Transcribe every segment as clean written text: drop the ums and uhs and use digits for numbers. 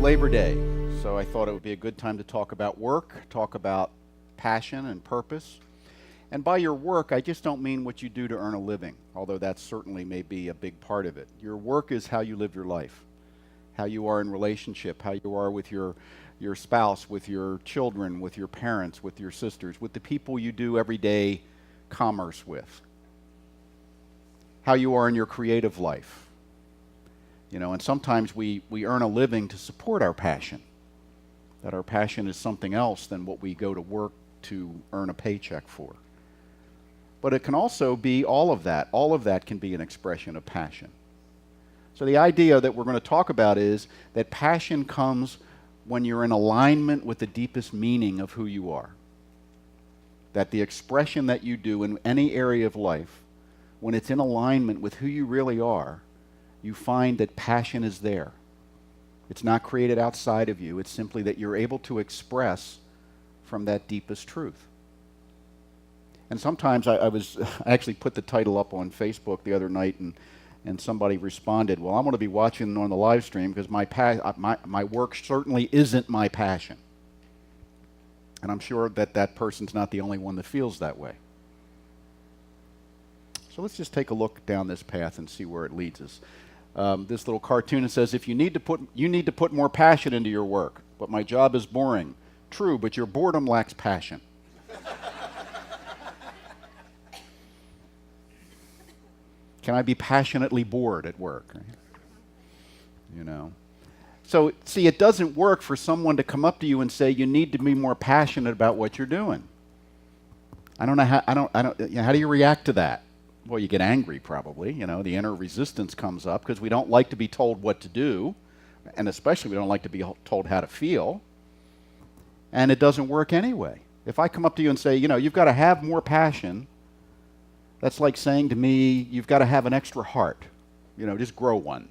Labor Day, so I thought it would be a good time to talk about work, talk about passion and purpose. And by your work, I just don't mean what you do to earn a living, although that certainly may be a big part of it. Your work is how you live your life, how you are in relationship, how you are with your spouse, with your children, with your parents, with your sisters, with the people you do everyday commerce with, how you are in your creative life. You know, and sometimes we earn a living to support our passion, that our passion is something else than what we go to work to earn a paycheck for. But it can also be all of that. All of that can be an expression of passion. So the idea that we're going to talk about is that passion comes when you're in alignment with the deepest meaning of who you are. That the expression that you do in any area of life, when it's in alignment with who you really are, you find that passion is there. It's not created outside of you. It's simply that you're able to express from that deepest truth. And sometimes I actually put the title up on Facebook the other night, and somebody responded, well, I'm going to be watching on the live stream because my work certainly isn't my passion. And I'm sure that that person's not the only one that feels that way. So let's just take a look down this path and see where it leads us. This little cartoon, it says, you need to put more passion into your work, but my job is boring. True, but your boredom lacks passion. Can I be passionately bored at work? You know. So, see, it doesn't work for someone to come up to you and say, you need to be more passionate about what you're doing. I don't know how do you react to that? Well, you get angry probably, you know, the inner resistance comes up because we don't like to be told what to do, and especially we don't like to be told how to feel, and it doesn't work anyway. If I come up to you and say, you know, you've got to have more passion, that's like saying to me, you've got to have an extra heart, you know, just grow one,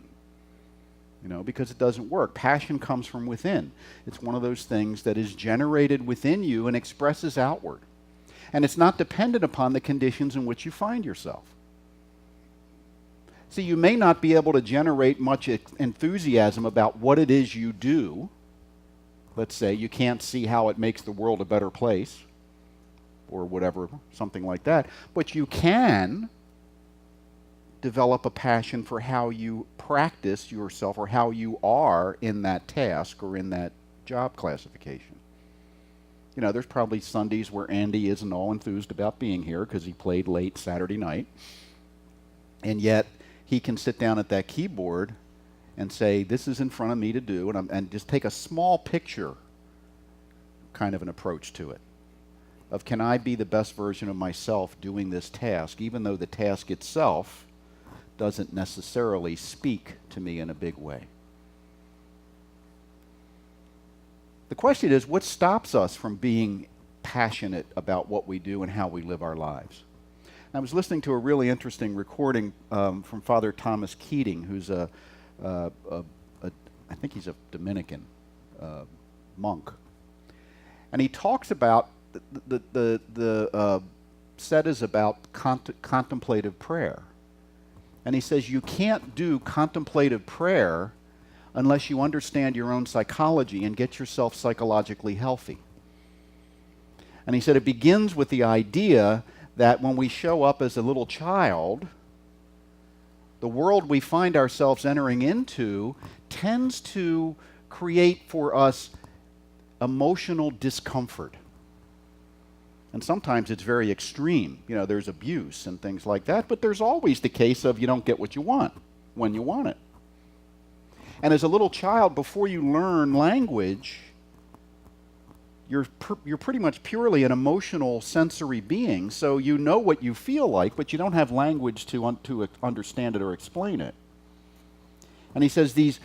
you know, because it doesn't work. Passion comes from within. It's one of those things that is generated within you and expresses outward. And it's not dependent upon the conditions in which you find yourself. See, you may not be able to generate much enthusiasm about what it is you do. Let's say you can't see how it makes the world a better place, or whatever, something like that. But you can develop a passion for how you practice yourself or how you are in that task or in that job classification. You know, there's probably Sundays where Andy isn't all enthused about being here because he played late Saturday night. And yet, he can sit down at that keyboard and say, this is in front of me to do, and just take a small picture kind of an approach to it. Of can I be the best version of myself doing this task, even though the task itself doesn't necessarily speak to me in a big way. The question is, what stops us from being passionate about what we do and how we live our lives? I was listening to a really interesting recording from Father Thomas Keating, who's I think he's a Dominican monk. And he talks about, the set is about contemplative prayer. And he says you can't do contemplative prayer unless you understand your own psychology and get yourself psychologically healthy. And he said it begins with the idea that when we show up as a little child, the world we find ourselves entering into tends to create for us emotional discomfort. And sometimes it's very extreme. You know, there's abuse and things like that, but there's always the case of you don't get what you want when you want it. And as a little child, before you learn language, you're pretty much purely an emotional sensory being, so you know what you feel like, but you don't have language to understand it or explain it. And he says these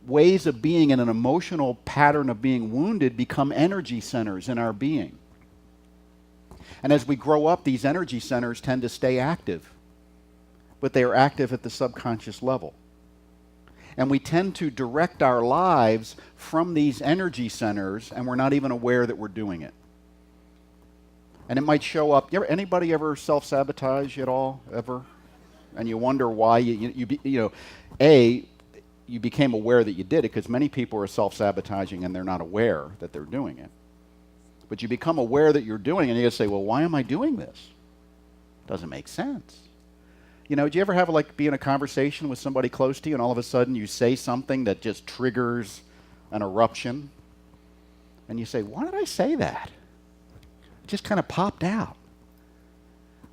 ways of being in an emotional pattern of being wounded become energy centers in our being. And as we grow up, these energy centers tend to stay active, but they are active at the subconscious level. And we tend to direct our lives from these energy centers, and we're not even aware that we're doing it. And it might show up. Anybody ever self-sabotage at all, ever? And you wonder why you you became aware that you did it, because many people are self-sabotaging and they're not aware that they're doing it. But you become aware that you're doing it, and you say, well, why am I doing this? Doesn't make sense. You know, do you ever have be in a conversation with somebody close to you and all of a sudden you say something that just triggers an eruption? And you say, why did I say that? It just kind of popped out.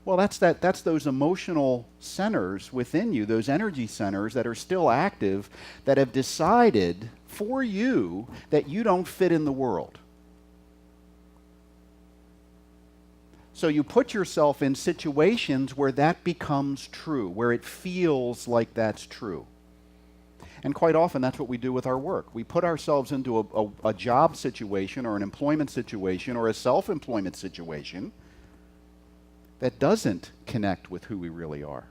Well, that's those emotional centers within you, those energy centers that are still active, that have decided for you that you don't fit in the world. So you put yourself in situations where that becomes true, where it feels like that's true. And quite often that's what we do with our work. We put ourselves into a job situation or an employment situation or a self-employment situation that doesn't connect with who we really are.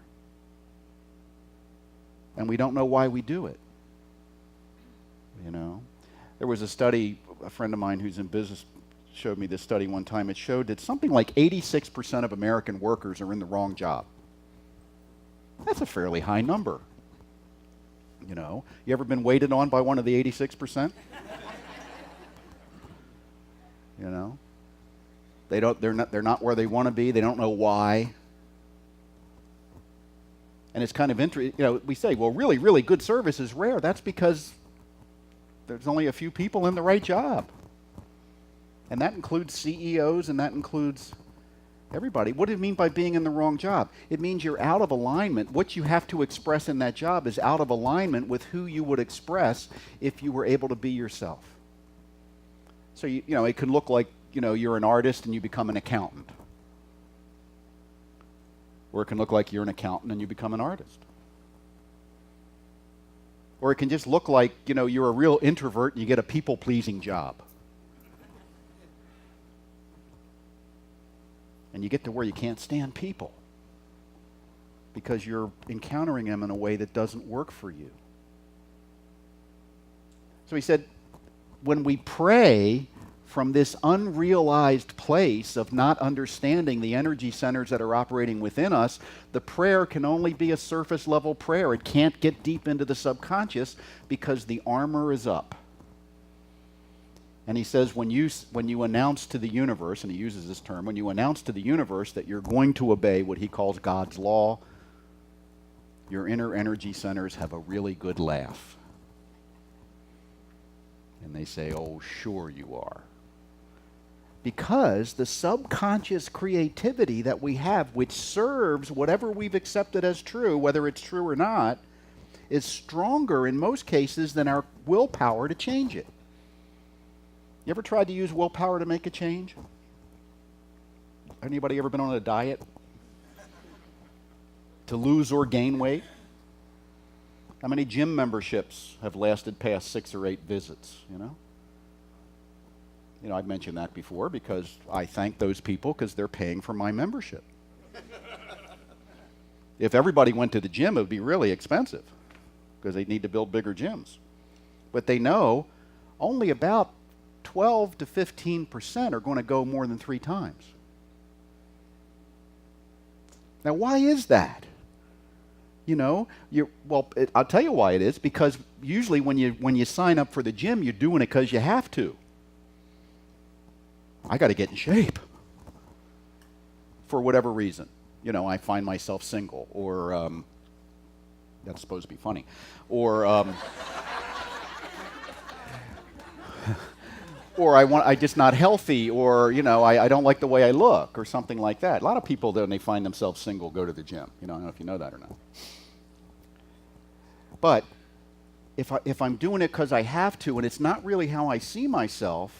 And we don't know why we do it. You know? There was a study, a friend of mine who's in business showed me this study one time. It showed that something like 86% of American workers are in the wrong job. That's a fairly high number. You know, you ever been waited on by one of the 86%? You know, they're not where they want to be. They don't know why. And it's kind of interesting. You know, we say, well, really, really good service is rare. That's because there's only a few people in the right job. And that includes CEOs, and that includes everybody. What do you mean by being in the wrong job? It means you're out of alignment. What you have to express in that job is out of alignment with who you would express if you were able to be yourself. So, you know, it can look like, you know, you're an artist and you become an accountant. Or it can look like you're an accountant and you become an artist. Or it can just look like, you know, you're a real introvert and you get a people-pleasing job. And you get to where you can't stand people because you're encountering them in a way that doesn't work for you. So he said, when we pray from this unrealized place of not understanding the energy centers that are operating within us, the prayer can only be a surface level prayer. It can't get deep into the subconscious because the armor is up. And he says, when you announce to the universe, and he uses this term, when you announce to the universe that you're going to obey what he calls God's law, your inner energy centers have a really good laugh. And they say, oh, sure you are. Because the subconscious creativity that we have, which serves whatever we've accepted as true, whether it's true or not, is stronger in most cases than our willpower to change it. You ever tried to use willpower to make a change? Anybody ever been on a diet? To lose or gain weight? How many gym memberships have lasted past 6 or 8 visits, you know? You know, I've mentioned that before because I thank those people because they're paying for my membership. If everybody went to the gym, it would be really expensive because they need to build bigger gyms. But they know only about 12 to 15% are going to go more than 3 times. Now, why is that? You know, I'll tell you why it is. Because usually when you sign up for the gym, you're doing it because you have to. I got to get in shape for whatever reason. You know, I find myself single, or that's supposed to be funny, or or I'm just not healthy, or, you know, I don't like the way I look, or something like that. A lot of people, when they find themselves single, go to the gym. You know, I don't know if you know that or not. But if I'm doing it because I have to, and it's not really how I see myself,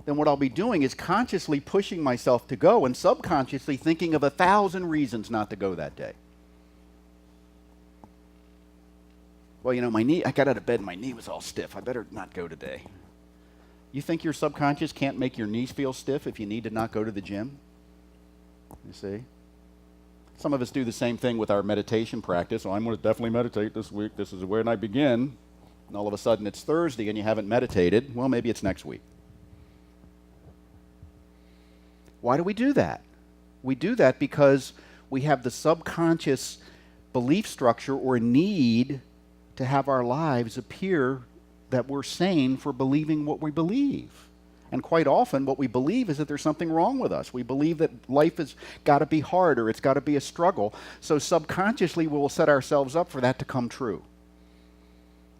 then what I'll be doing is consciously pushing myself to go and subconsciously thinking of 1,000 reasons not to go that day. Well, you know, I got out of bed and my knee was all stiff. I better not go today. You think your subconscious can't make your knees feel stiff if you need to not go to the gym? You see? Some of us do the same thing with our meditation practice. I'm going to definitely meditate this week. This is where I begin. And all of a sudden it's Thursday and you haven't meditated. Well, maybe it's next week. Why do we do that? We do that because we have the subconscious belief structure or need to have our lives appear that we're sane for believing what we believe. And quite often what we believe is that there's something wrong with us. We believe that life has got to be hard or it's got to be a struggle. So subconsciously we will set ourselves up for that to come true.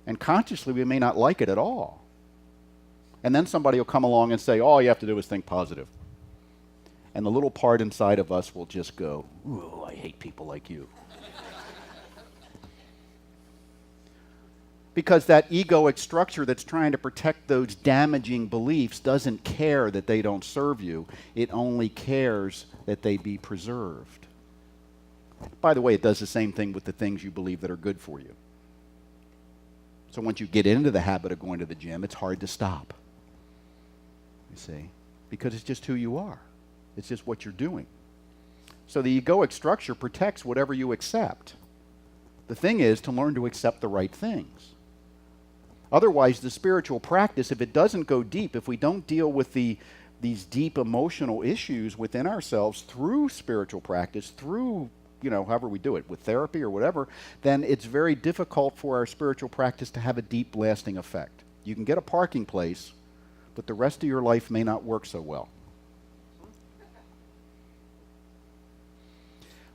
And consciously we may not like it at all. And then somebody will come along and say, all you have to do is think positive. And the little part inside of us will just go, ooh, I hate people like you. Because that egoic structure that's trying to protect those damaging beliefs doesn't care that they don't serve you. It only cares that they be preserved. By the way, it does the same thing with the things you believe that are good for you. So once you get into the habit of going to the gym, it's hard to stop. You see? Because it's just who you are. It's just what you're doing. So the egoic structure protects whatever you accept. The thing is to learn to accept the right things. Otherwise, the spiritual practice, if it doesn't go deep, if we don't deal with these deep emotional issues within ourselves through spiritual practice, through, however we do it, with therapy or whatever, then it's very difficult for our spiritual practice to have a deep, lasting effect. You can get a parking place, but the rest of your life may not work so well.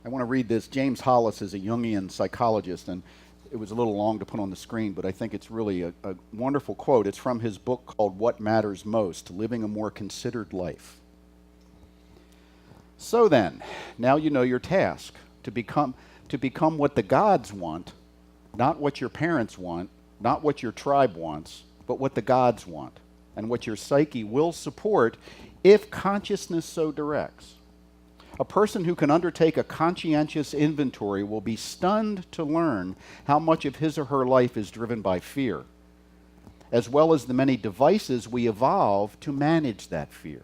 I want to read this. James Hollis is a Jungian psychologist, and it was a little long to put on the screen, but I think it's really a wonderful quote. It's from his book called What Matters Most, Living a More Considered Life. So then, now you know your task, to become what the gods want, not what your parents want, not what your tribe wants, but what the gods want, and what your psyche will support if consciousness so directs. A person who can undertake a conscientious inventory will be stunned to learn how much of his or her life is driven by fear, as well as the many devices we evolve to manage that fear.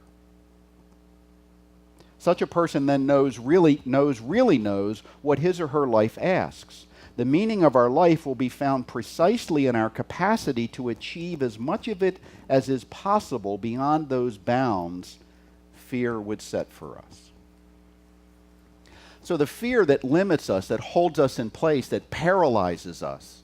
Such a person then really knows what his or her life asks. The meaning of our life will be found precisely in our capacity to achieve as much of it as is possible beyond those bounds fear would set for us. So the fear that limits us, that holds us in place, that paralyzes us,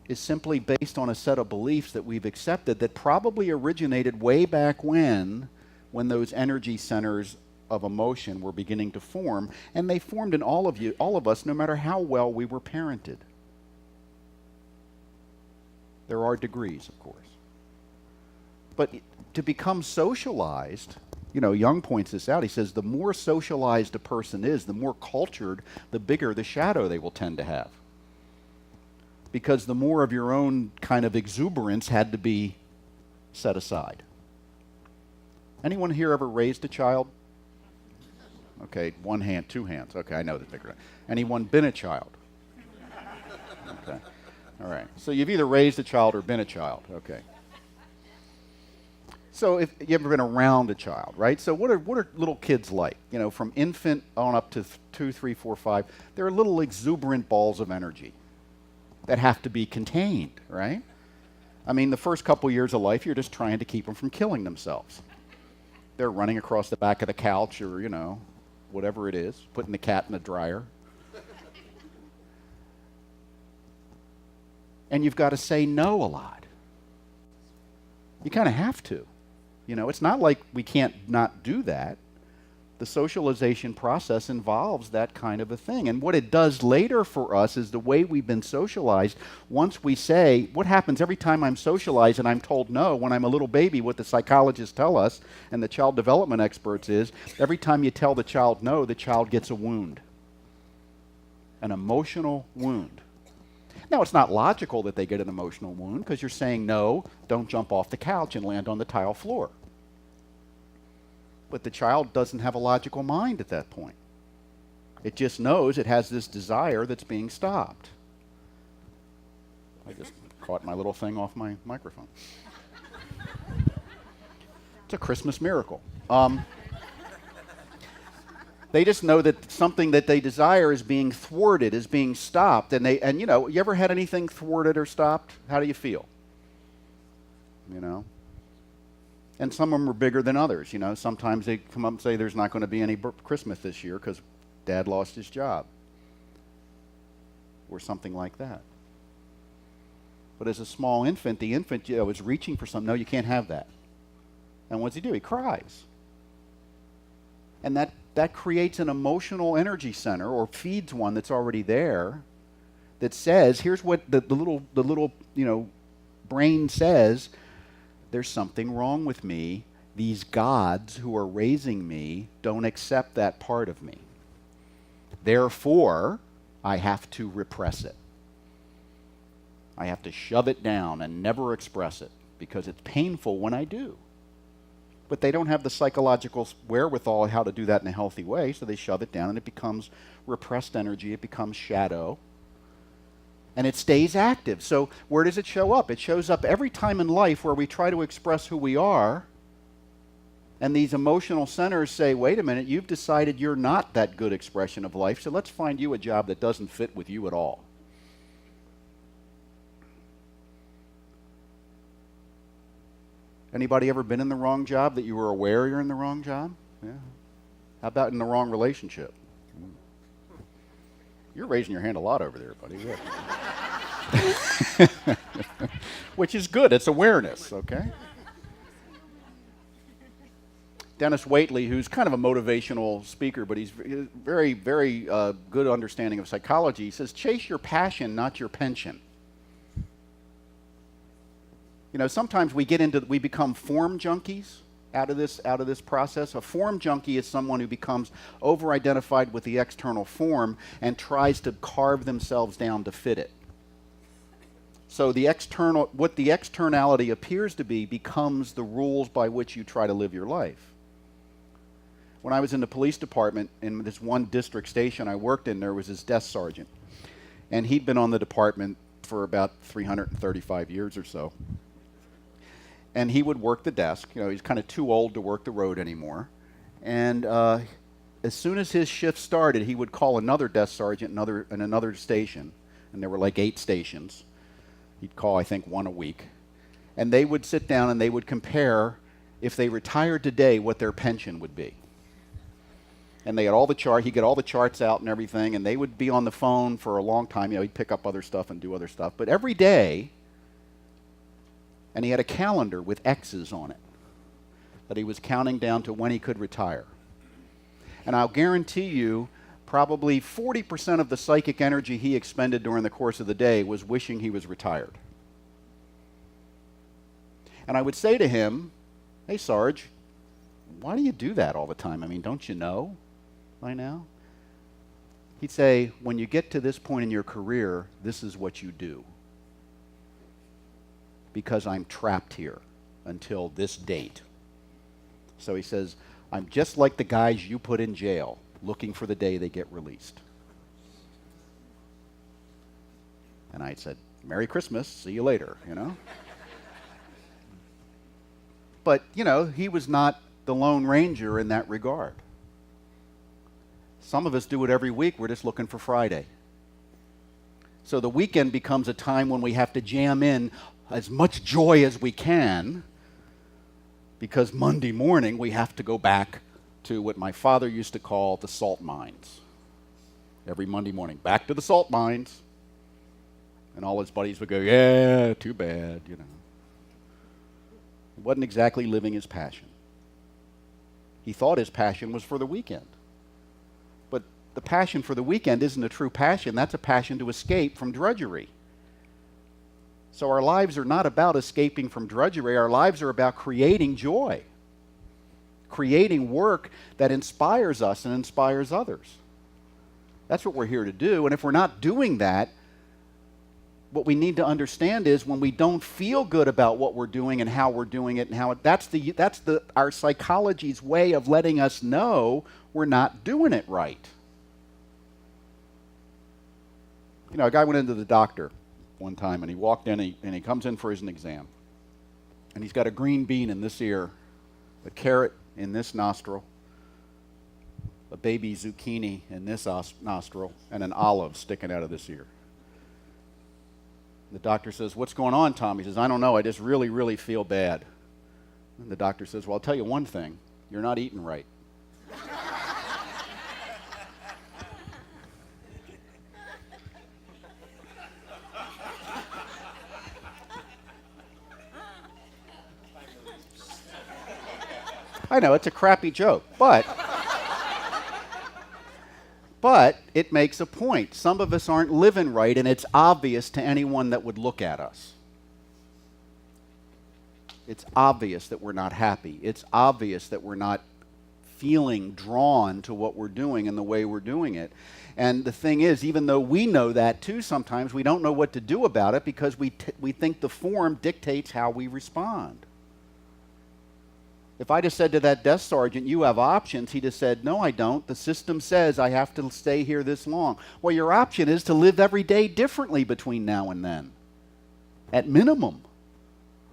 is simply based on a set of beliefs that we've accepted that probably originated way back when those energy centers of emotion were beginning to form, and they formed in all of us, no matter how well we were parented. There are degrees, of course. But to become socialized, Jung points this out. He says the more socialized a person is, the more cultured, the bigger the shadow they will tend to have. Because the more of your own kind of exuberance had to be set aside. Anyone here ever raised a child? Okay, one hand, two hands. Okay, I know the bigger. Anyone been a child? Okay, all right. So you've either raised a child or been a child. Okay. So if you ever been around a child, right? So what are little kids like? From infant on up to 2, 3, 4, 5, they're little exuberant balls of energy that have to be contained, right? I mean, the first couple years of life, you're just trying to keep them from killing themselves. They're running across the back of the couch or, whatever it is, putting the cat in the dryer. And you've got to say no a lot. You kind of have to. It's not like we can't not do that. The socialization process involves that kind of a thing. And what it does later for us is the way we've been socialized. Once we say, what happens every time I'm socialized and I'm told no, when I'm a little baby, what the psychologists tell us and the child development experts is, every time you tell the child no, the child gets a wound. An emotional wound. Now, it's not logical that they get an emotional wound because you're saying, no, don't jump off the couch and land on the tile floor. But the child doesn't have a logical mind at that point. It just knows it has this desire that's being stopped. I just caught my little thing off my microphone. It's a Christmas miracle. They just know that something that they desire is being thwarted, is being stopped. And you ever had anything thwarted or stopped? How do you feel? And some of them are bigger than others. Sometimes they come up and say there's not going to be any Christmas this year because Dad lost his job. or something like that. But as a small infant, the infant is reaching for something. No, you can't have that. And what does he do? He cries. And that creates an emotional energy center, or feeds one that's already there, that says, here's what the little brain says: there's something wrong with me. These gods who are raising me don't accept that part of me. Therefore, I have to repress it. I have to shove it down and never express it, because it's painful when I do. But they don't have the psychological wherewithal how to do that in a healthy way, so they shove it down and it becomes repressed energy, it becomes shadow, and it stays active. So where does it show up? It shows up every time in life where we try to express who we are, and these emotional centers say, wait a minute, you've decided you're not that good expression of life, so let's find you a job that doesn't fit with you at all. Anybody ever been in the wrong job that you were aware you're in the wrong job? Yeah. How about in the wrong relationship? You're raising your hand a lot over there, buddy. Yeah. Which is good. It's awareness, okay? Dennis Waitley, who's kind of a motivational speaker, but he's very, very good understanding of psychology, says, chase your passion, not your pension. You know, sometimes we become form junkies out of this process. A form junkie is someone who becomes over-identified with the external form and tries to carve themselves down to fit it. So what the externality appears to be becomes the rules by which you try to live your life. When I was in the police department in this one district station I worked in, there was this desk sergeant. And he'd been on the department for about 335 years or so. And he would work the desk. You know, he's kind of too old to work the road anymore. And as soon as his shift started, he would call another desk sergeant in another station. And there were like 8 stations. He'd call, I think, 1 a week. And they would sit down and they would compare, if they retired today, what their pension would be. And they had all the chart. He'd get all the charts out and everything, and they would be on the phone for a long time. You know, he'd pick up other stuff and do other stuff. But every day, and he had a calendar with X's on it that he was counting down to when he could retire. And I'll guarantee you, probably 40% of the psychic energy he expended during the course of the day was wishing he was retired. And I would say to him, hey, Sarge, why do you do that all the time? I mean, don't you know by now? He'd say, when you get to this point in your career, this is what you do. Because I'm trapped here until this date. So he says, I'm just like the guys you put in jail, looking for the day they get released. And I said, Merry Christmas, see you later, you know? But, you know, he was not the Lone Ranger in that regard. Some of us do it every week. We're just looking for Friday. So the weekend becomes a time when we have to jam in as much joy as we can, because Monday morning we have to go back to what my father used to call the salt mines. Every Monday morning, back to the salt mines. And all his buddies would go, yeah, too bad, you know. He wasn't exactly living his passion. He thought his passion was for the weekend. But the passion for the weekend isn't a true passion. That's a passion to escape from drudgery. So our lives are not about escaping from drudgery. Our lives are about creating joy, creating work that inspires us and inspires others. That's what we're here to do. And if we're not doing that, what we need to understand is when we don't feel good about what we're doing and how we're doing it, and how that's our psychology's way of letting us know we're not doing it right. You know, a guy went into the doctor one time, and he walked in, and he comes in for his exam. And he's got a green bean in this ear, a carrot in this nostril, a baby zucchini in this nostril, and an olive sticking out of this ear. The doctor says, what's going on, Tom? He says, I don't know, I just really, really feel bad. And the doctor says, well, I'll tell you one thing, you're not eating right. I know, it's a crappy joke, but it makes a point. Some of us aren't living right, and it's obvious to anyone that would look at us. It's obvious that we're not happy. It's obvious that we're not feeling drawn to what we're doing and the way we're doing it. And the thing is, even though we know that too, sometimes we don't know what to do about it because we think the form dictates how we respond. If I just said to that desk sergeant, you have options, he'd have said, no, I don't. The system says I have to stay here this long. Well, your option is to live every day differently between now and then, at minimum.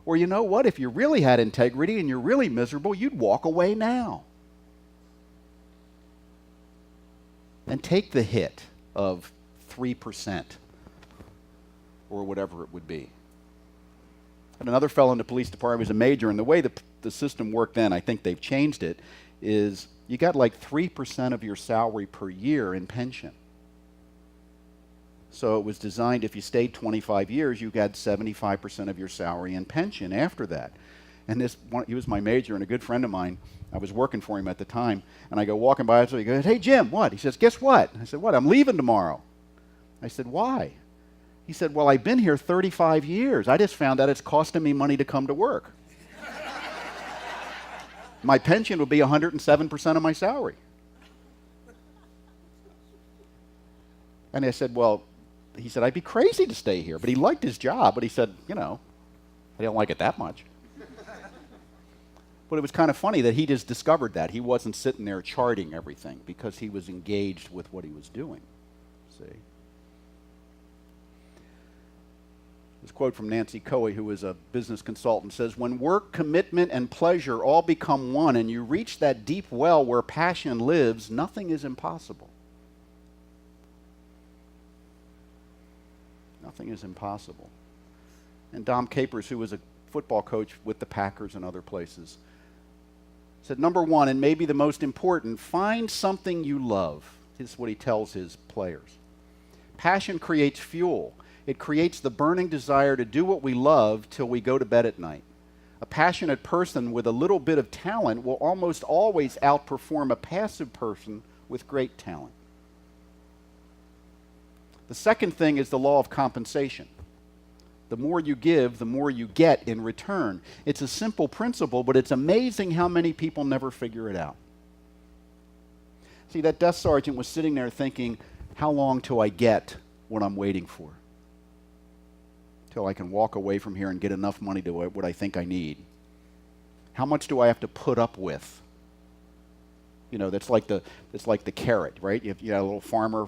Or you know what? If you really had integrity and you're really miserable, you'd walk away now. And take the hit of 3% or whatever it would be. And another fellow in the police department was a major, and the way the system worked then, I think they've changed it, is you got like 3% of your salary per year in pension. So it was designed, if you stayed 25 years, you got 75% of your salary in pension after that. And he was my major and a good friend of mine. I was working for him at the time. And I go walking by, so he goes, hey, Jim, what? He says, guess what? I said, what? I'm leaving tomorrow. I said, why? He said, well, I've been here 35 years. I just found out it's costing me money to come to work. My pension would be 107% of my salary. And I said, well, he said, I'd be crazy to stay here. But he liked his job, but he said, you know, I don't like it that much. But it was kind of funny that he just discovered that. He wasn't sitting there charting everything because he was engaged with what he was doing. See? This quote from Nancy Coey, who is a business consultant, says, when work, commitment, and pleasure all become one and you reach that deep well where passion lives, nothing is impossible. Nothing is impossible. And Dom Capers, who was a football coach with the Packers and other places, said, number one, and maybe the most important, find something you love. This is what he tells his players. Passion creates fuel. It creates the burning desire to do what we love till we go to bed at night. A passionate person with a little bit of talent will almost always outperform a passive person with great talent. The second thing is the law of compensation. The more you give, the more you get in return. It's a simple principle, but it's amazing how many people never figure it out. See, that desk sergeant was sitting there thinking, how long till I get what I'm waiting for? Till I can walk away from here and get enough money to what I think I need. How much do I have to put up with? You know, that's like the carrot, right? You got a little farmer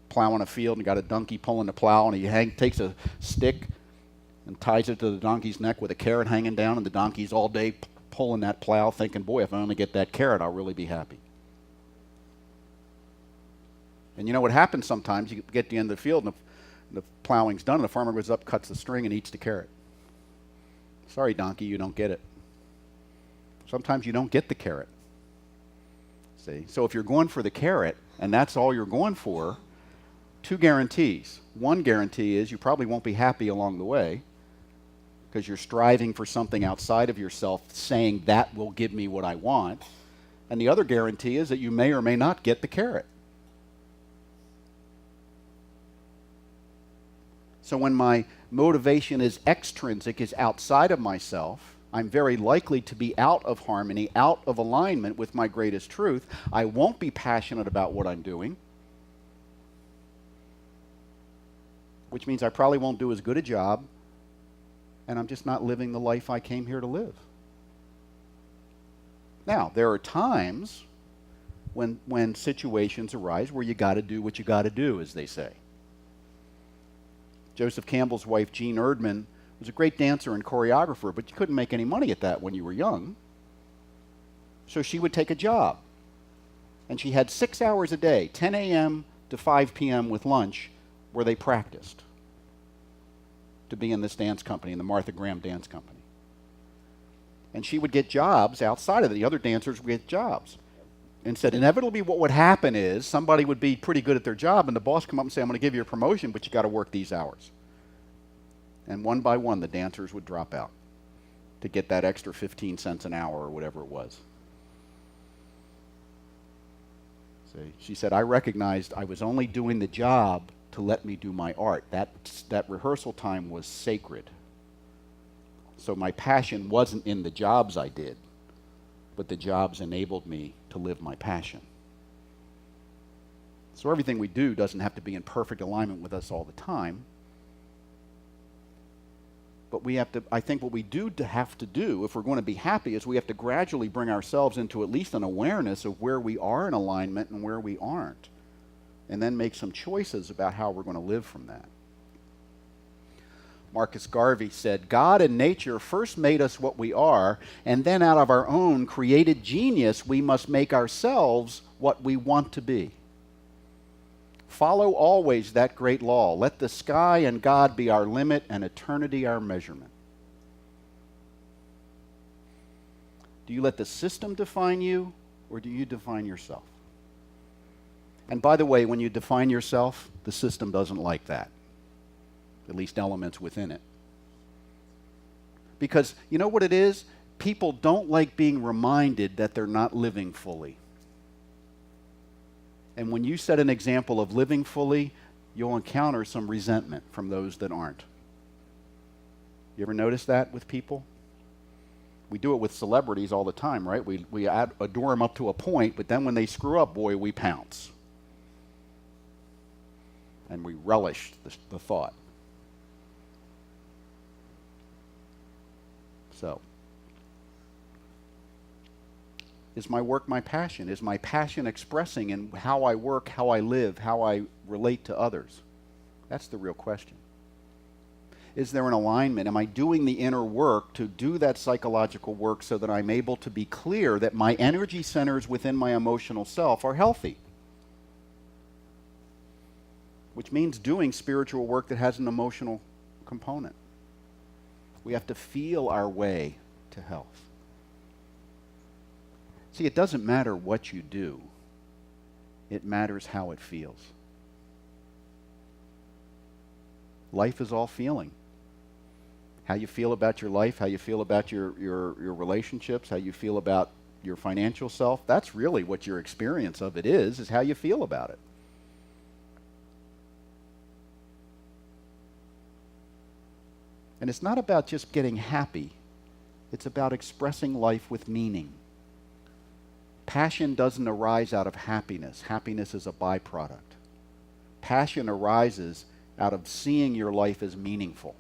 plowing a field and got a donkey pulling the plow, and he takes a stick and ties it to the donkey's neck with a carrot hanging down, and the donkey's all day pulling that plow thinking, boy, if I only get that carrot, I'll really be happy. And you know what happens sometimes? You get to the end of the field and the plowing's done, and the farmer goes up, cuts the string, and eats the carrot. Sorry, donkey, you don't get it. Sometimes you don't get the carrot. See? So if you're going for the carrot, and that's all you're going for, two guarantees. One guarantee is you probably won't be happy along the way because you're striving for something outside of yourself, saying that will give me what I want. And the other guarantee is that you may or may not get the carrot. So when my motivation is extrinsic, is outside of myself, I'm very likely to be out of harmony, out of alignment with my greatest truth. I won't be passionate about what I'm doing, which means I probably won't do as good a job, and I'm just not living the life I came here to live. Now, there are times when situations arise where you got to do what you got to do, as they say. Joseph Campbell's wife, Jean Erdman, was a great dancer and choreographer, but you couldn't make any money at that when you were young. So she would take a job. And she had 6 hours a day, 10 a.m. to 5 p.m. with lunch, where they practiced to be in this dance company, in the Martha Graham Dance Company. And she would get jobs outside of it. The other dancers would get jobs. And said inevitably what would happen is somebody would be pretty good at their job, and the boss come up and say, I'm going to give you a promotion, but you got to work these hours. And one by one, the dancers would drop out to get that extra 15 cents an hour or whatever it was. See, she said, I recognized I was only doing the job to let me do my art. That rehearsal time was sacred. So my passion wasn't in the jobs I did, but the jobs enabled me to live my passion. So everything we do doesn't have to be in perfect alignment with us all the time. But we have to, I think what we do to have to do, if we're going to be happy, is we have to gradually bring ourselves into at least an awareness of where we are in alignment and where we aren't. And then make some choices about how we're going to live from that. Marcus Garvey said, God and nature first made us what we are, and then out of our own created genius, we must make ourselves what we want to be. Follow always that great law. Let the sky and God be our limit and eternity our measurement. Do you let the system define you, or do you define yourself? And by the way, when you define yourself, the system doesn't like that. At least elements within it. Because you know what it is? People don't like being reminded that they're not living fully. And when you set an example of living fully, you'll encounter some resentment from those that aren't. You ever notice that with people? We do it with celebrities all the time, right? We adore them up to a point, but then when they screw up, boy, we pounce. And we relish the thought. So, is my work my passion? Is my passion expressing in how I work, how I live, how I relate to others? That's the real question. Is there an alignment? Am I doing the inner work to do that psychological work so that I'm able to be clear that my energy centers within my emotional self are healthy? Which means doing spiritual work that has an emotional component. We have to feel our way to health. See, it doesn't matter what you do. It matters how it feels. Life is all feeling. How you feel about your life, how you feel about your relationships, how you feel about your financial self, that's really what your experience of it is how you feel about it. And it's not about just getting happy. It's about expressing life with meaning. Passion doesn't arise out of happiness. Happiness is a byproduct. Passion arises out of seeing your life as meaningful.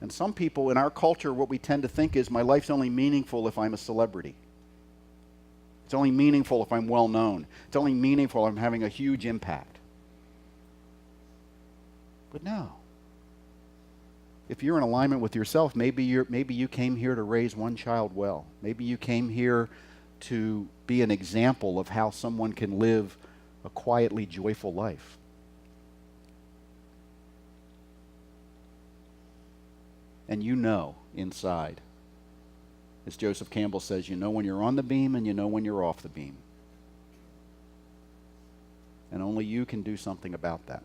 And some people in our culture, what we tend to think is, my life's only meaningful if I'm a celebrity. It's only meaningful if I'm well known. It's only meaningful if I'm having a huge impact. But no. If you're in alignment with yourself, maybe you came here to raise one child well. Maybe you came here to be an example of how someone can live a quietly joyful life. And you know inside, as Joseph Campbell says, you know when you're on the beam and you know when you're off the beam. And only you can do something about that.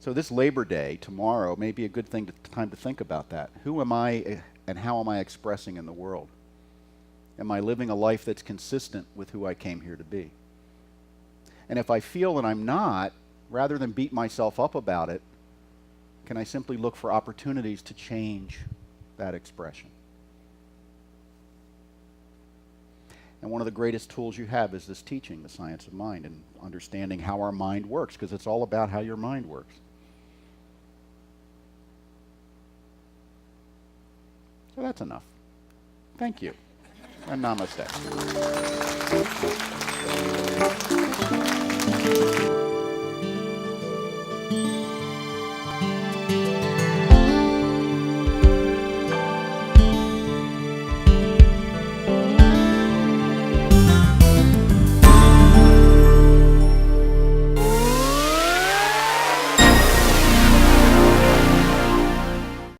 So this Labor Day, tomorrow, may be a good time to think about that. Who am I and how am I expressing in the world? Am I living a life that's consistent with who I came here to be? And if I feel that I'm not, rather than beat myself up about it, can I simply look for opportunities to change that expression? And one of the greatest tools you have is this teaching, the science of mind, and understanding how our mind works, because it's all about how your mind works. So that's enough. Thank you. And namaste.